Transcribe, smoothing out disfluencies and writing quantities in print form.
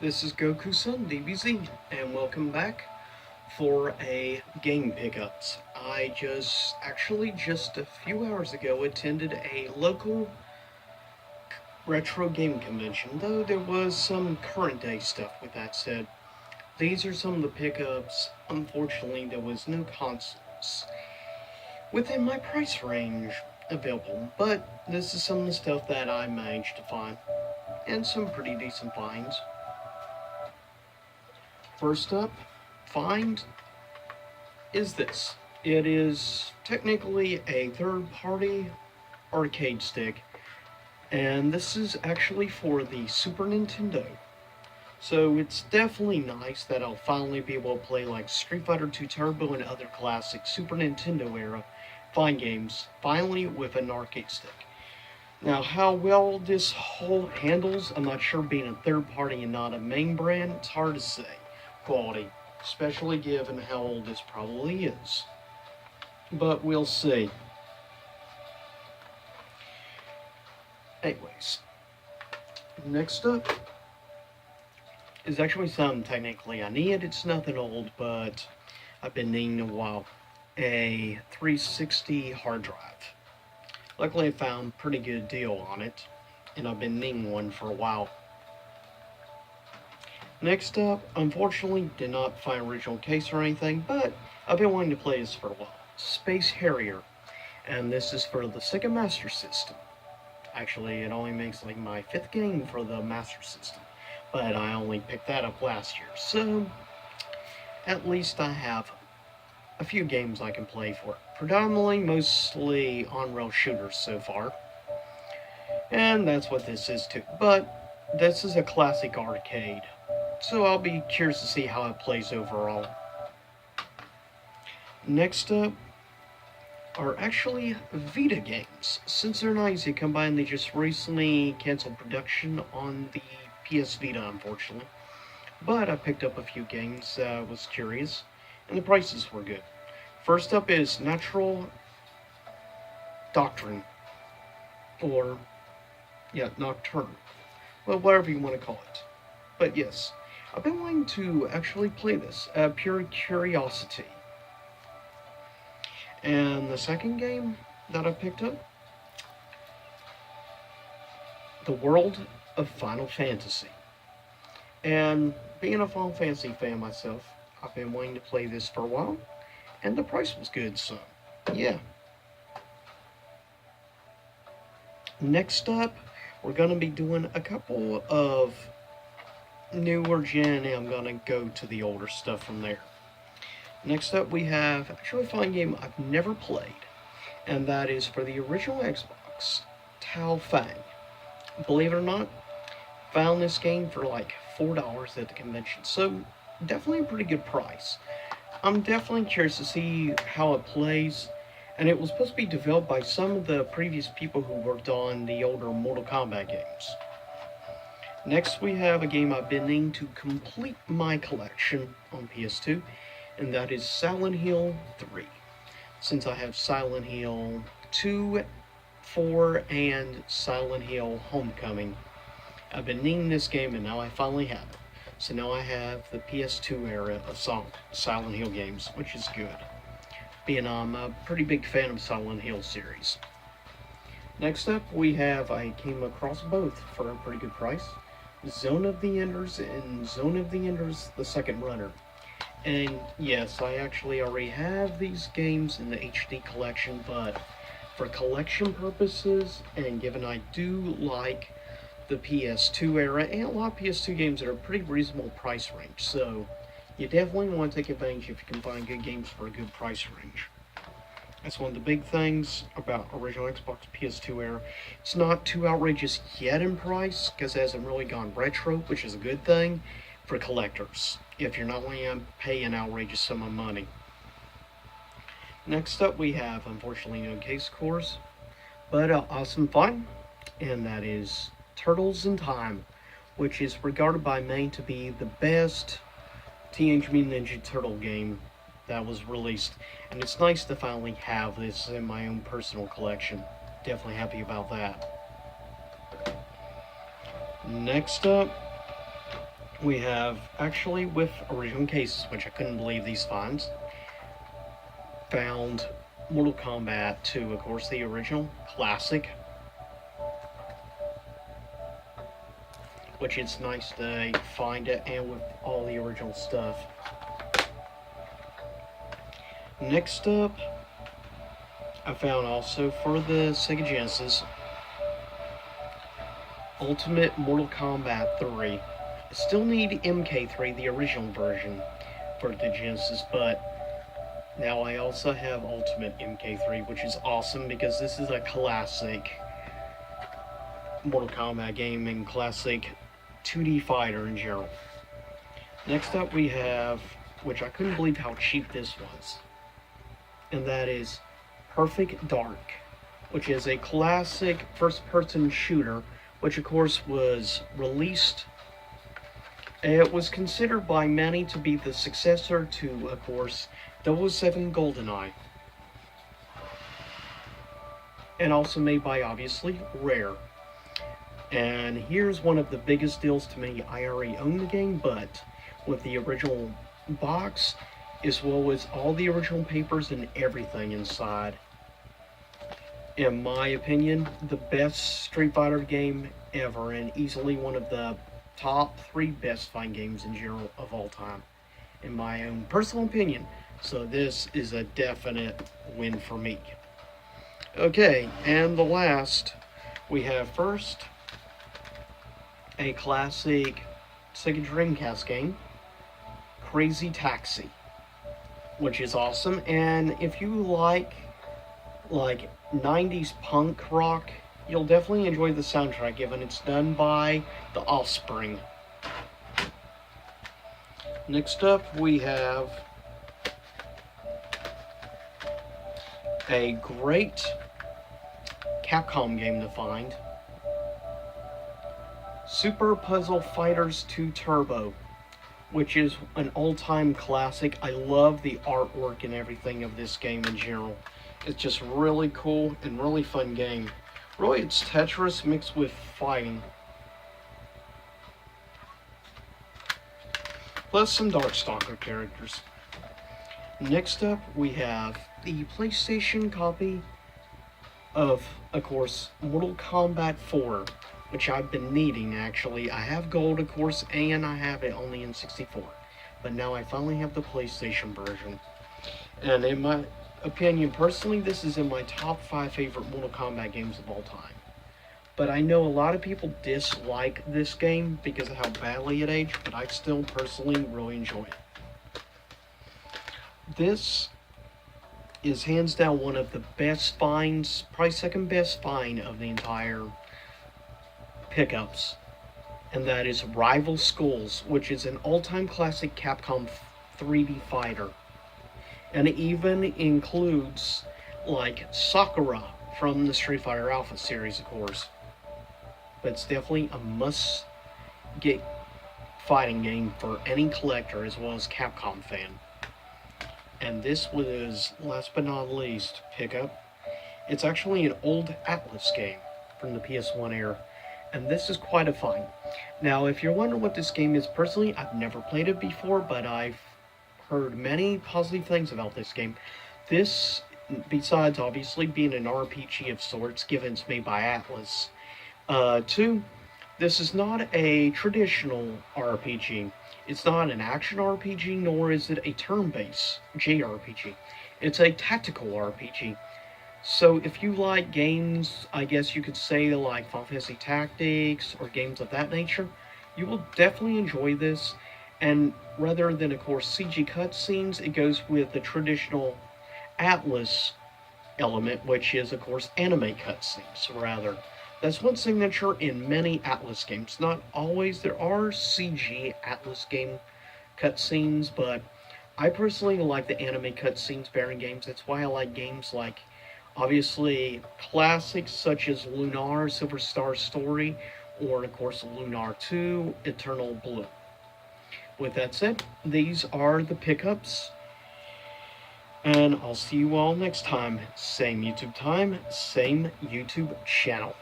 This is Goku-san, DBZ, and welcome back for a game pickups. I just a few hours ago attended a local retro game convention, though there was some current day stuff with that said. These are some of the pickups. Unfortunately, there was no consoles within my price range available, but this is some of the stuff that I managed to find, and some pretty decent finds. First up, find is this. It is technically a third-party arcade stick, and this is actually for the Super Nintendo. So it's definitely nice that I'll finally be able to play like Street Fighter II Turbo and other classic Super Nintendo era fine games, finally with an arcade stick. Now, how well this whole handles, I'm not sure, being a third party and not a main brand, it's hard to say. Quality, especially given how old this probably is. But we'll see. Anyways, next up is actually something technically I need. It's nothing old, but I've been needing a while. A 360 hard drive. Luckily, I found a pretty good deal on it, and I've been needing one for a while. Next up, unfortunately, did not find original case or anything, but I've been wanting to play this for a while. Space Harrier, and this is for the Sega Master System. Actually, it only makes like my 5th game for the Master System, but I only picked that up last year, so at least I have a few games I can play for it. Predominantly, mostly on-rail shooters so far, and that's what this is too. But this is a classic arcade, so I'll be curious to see how it plays overall. Next up are actually Vita games. Since they're not easy to come by and they just recently canceled production on the PS Vita, unfortunately. But I picked up a few games, was curious, and the prices were good. First up is Natural Doctrine, or, Nocturne. Well, whatever you want to call it. But yes, I've been wanting to actually play this, pure curiosity. And the second game that I picked up, The World of Final Fantasy. And being a Final Fantasy fan myself, I've been wanting to play this for a while, and the price was good, so yeah. Next up, we're going to be doing a couple of newer gen, and I'm going to go to the older stuff from there. Next up, we have actually a fine game I've never played, and that is for the original Xbox, Tao Fang. Believe it or not, found this game for like $4 at the convention, so definitely a pretty good price. I'm definitely curious to see how it plays, and it was supposed to be developed by some of the previous people who worked on the older Mortal Kombat games. Next, we have a game I've been needing to complete my collection on PS2, and that is Silent Hill 3. Since I have Silent Hill 2, 4, and Silent Hill Homecoming, I've been needing this game, and now I finally have it. So now I have the PS2 era of Silent Hill games, which is good, being I'm a pretty big fan of Silent Hill series. Next up, I came across both for a pretty good price, Zone of the Enders and Zone of the Enders The Second Runner. And yes, I actually already have these games in the HD collection, but for collection purposes, and given I do like the PS2 era and a lot of PS2 games that are pretty reasonable price range, so you definitely want to take advantage if you can find good games for a good price range. That's one of the big things about original Xbox PS2 era. It's not too outrageous yet in price, because it hasn't really gone retro, which is a good thing for collectors, if you're not willing to pay an outrageous sum of money. Next up, we have, unfortunately, no case scores, but awesome fun, and that is Turtles in Time, which is regarded by many to be the best Teenage Mutant Ninja Turtle game that was released, and it's nice to finally have this in my own personal collection. Definitely happy about that. Next up, we have actually with original cases, which I couldn't believe these finds, found Mortal Kombat 2, of course, the original classic, which it's nice to find it and with all the original stuff. Next up, I found also for the Sega Genesis, Ultimate Mortal Kombat 3. I still need MK3, the original version, for the Genesis, but now I also have Ultimate MK3, which is awesome because this is a classic Mortal Kombat game and classic 2D fighter in general. Next up we have, which I couldn't believe how cheap this was, and that is Perfect Dark, which is a classic first-person shooter, which of course was released. It was considered by many to be the successor to, of course, 007 GoldenEye, and also made by, obviously, Rare. And here's one of the biggest deals to me. I already own the game, but with the original box, as well as all the original papers and everything inside, in my opinion, the best Street Fighter game ever, and easily one of the top 3 best fighting games in general of all time, in my own personal opinion. So this is a definite win for me. Okay, and the last, we have first a classic Sega Dreamcast game, Crazy Taxi, which is awesome. And if you like 90s punk rock, you'll definitely enjoy the soundtrack, given it's done by The Offspring. Next up, we have a great Capcom game to find, Super Puzzle Fighters 2 Turbo, which is an all-time classic. I love the artwork and everything of this game in general. It's just really cool and really fun game. Really, it's Tetris mixed with fighting, plus some Darkstalker characters. Next up, we have the PlayStation copy of course, Mortal Kombat 4, which I've been needing, actually. I have gold, of course, and I have it only in 64. But now I finally have the PlayStation version. And in my opinion, personally, this is in my top 5 favorite Mortal Kombat games of all time. But I know a lot of people dislike this game because of how badly it aged, but I still personally really enjoy it. This is hands down one of the best finds, probably second best find of the entire pickups, and that is Rival Schools, which is an all-time classic Capcom 3D fighter, and it even includes like Sakura from the Street Fighter Alpha series, of course. But it's definitely a must-get fighting game for any collector as well as Capcom fan. And this was, last but not least, pickup. It's actually an old Atlas game from the PS1 era, and this is quite a find. Now, if you're wondering what this game is, personally, I've never played it before, but I've heard many positive things about this game. This, besides obviously being an RPG of sorts, given it's made by Atlas, 2, this is not a traditional RPG. It's not an action RPG, nor is it a turn-based JRPG. It's a tactical RPG. So if you like games, I guess you could say like Final Fantasy Tactics or games of that nature, you will definitely enjoy this. And rather than, of course, CG cutscenes, it goes with the traditional Atlas element, which is, of course, anime cutscenes, rather. That's one signature in many Atlas games. Not always. There are CG Atlas game cutscenes, but I personally like the anime cutscenes better in games. That's why I like games like, obviously, classics such as Lunar, Silver Star Story, or, of course, Lunar 2, Eternal Blue. With that said, these are the pickups, and I'll see you all next time. Same YouTube time, same YouTube channel.